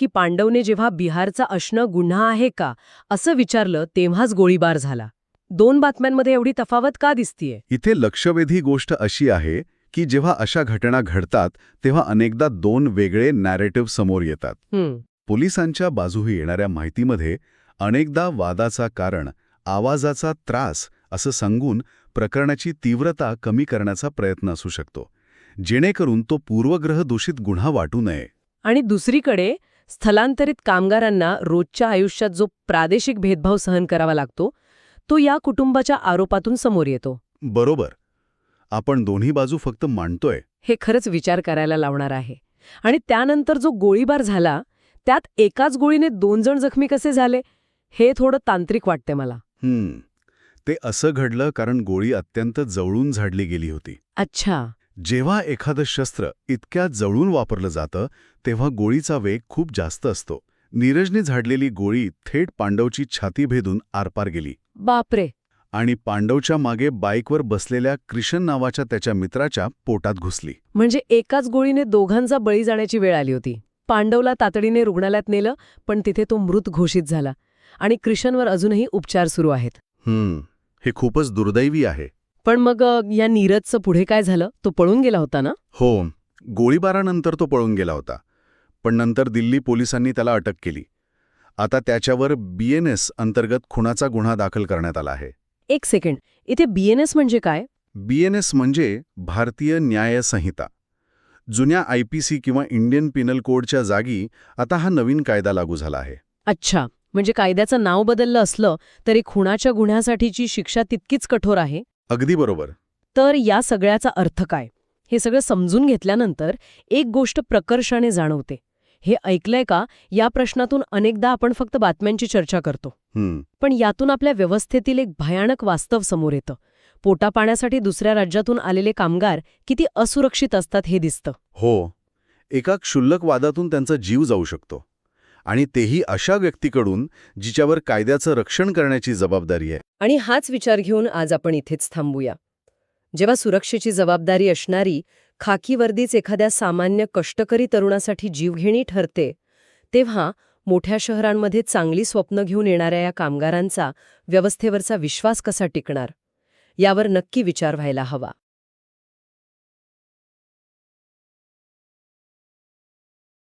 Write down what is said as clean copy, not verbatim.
की पांडवने जेव्हा बिहारचा असणं गुन्हा आहे का असं विचारलं तेव्हाच गोळीबार झाला. 2 बातम्यांमध्ये एवढी तफावत का दिसतीये? इथे लक्षवेधी गोष्ट अशी आहे की जेव्हा अशा घटना घडतात तेव्हा अनेकदा 2 वेगळे नॅरेटिव्ह समोर येतात. पोलिसांच्या बाजूही येणाऱ्या माहितीमध्ये अनेकदा वादाचा कारण, आवाजाचा त्रास असं सांगून प्रकरणाची तीव्रता कमी करण्याचा प्रयत्न असू शकतो, जेणेकरून तो पूर्वग्रह दूषित गुन्हा वाटू नये. आणि दुसरीकडे स्थलांतरित कामगारांना रोजच्या आयुष्यात जो प्रादेशिक भेदभाव सहन करावा लागतो तो या कुटुंबाच्या आरोपातून समोर येतो. बरोबर. आपण दोन्ही बाजू फक्त मांडतोय. हे खरंच विचार करायला लावणार आहे. आणि त्यानंतर जो गोळीबार झाला त्यात एकाच गोळीने 2 जण जखमी कसे झाले हे थोडं तांत्रिक वाटते मला. ते असं घडलं कारण गोळी अत्यंत जवळून झाडली गेली होती. अच्छा. जेव्हा एखादं शस्त्र इतक्या जवळून वापरलं जातं तेव्हा गोळीचा वेग खूप जास्त असतो. नीरजने झाडलेली गोळी थेट पांडवची छाती भेदून आरपार गेली. बापरे. आणि पांडवच्या मागे बाईकवर बसलेल्या कृष्ण नावाच्या त्याच्या मित्राच्या पोटात घुसली. म्हणजे एकाच गोळीने दोघांचा बळी जाण्याची वेळ आली होती. पांडवला तातडीने रुग्णालयात नेलं पण तिथे तो मृत घोषित झाला आणि कृष्णवर अजूनही उपचार सुरू आहेत. हे खूपच दुर्दैवी आहे. पण मग या नीरजचं पुढे काय झालं? तो पळून गेला होता ना? हो, गोळीबारानंतर तो पळून गेला होता. पण नंतर दिल्ली पोलिसांनी त्याला अटक केली. आता त्याच्यावर BNS अंतर्गत खुनाचा गुन्हा दाखल करण्यात आला आहे. एक सेकंड, इथे BNS म्हणजे काय? BNS म्हणजे भारतीय न्याय संहिता. जुन्या IPC किंवा इंडियन पिनल कोडच्या जागी आता हा नवीन कायदा लागू झाला आहे. अच्छा, म्हणजे कायद्याचं नाव बदललं असलं तरी खुनाच्या गुन्ह्यासाठीची शिक्षा तितकीच कठोर आहे. अगदी बरोबर. तर या सगळ्याचा अर्थ काय? हे सगळं समजून घेतल्यानंतर एक गोष्ट प्रकर्षाने जाणवते. हे ऐकलंय का या प्रश्नातून अनेकदा आपण फक्त बातम्यांची चर्चा करतो. पण यातून आपल्या व्यवस्थेतील एक भयानक वास्तव समोर येतं. पोटापाण्यासाठी दुसऱ्या राज्यातून आलेले कामगार किती असुरक्षित असतात हे दिसतं. हो, एका क्षुल्लक वादातून त्यांचा जीव जाऊ शकतो. आणि तेही अशा व्यक्तीकडून जिच्यावर कायद्याचं रक्षण करण्याची जबाबदारी आहे. आणि हाच विचार घेऊन आज आपण इथेच थांबूया. जेव्हा सुरक्षेची जबाबदारी असणारी खाकी वर्दीच एखाद्या सामान्य कष्टकरी तरुणासाठी जीवघेणी ठरते तेव्हा मोठ्या शहरांमध्ये चांगली स्वप्न घेऊन येणाऱ्या या कामगारांचा व्यवस्थेवरचा विश्वास कसा टिकणार यावर नक्की विचार व्हायला हवा.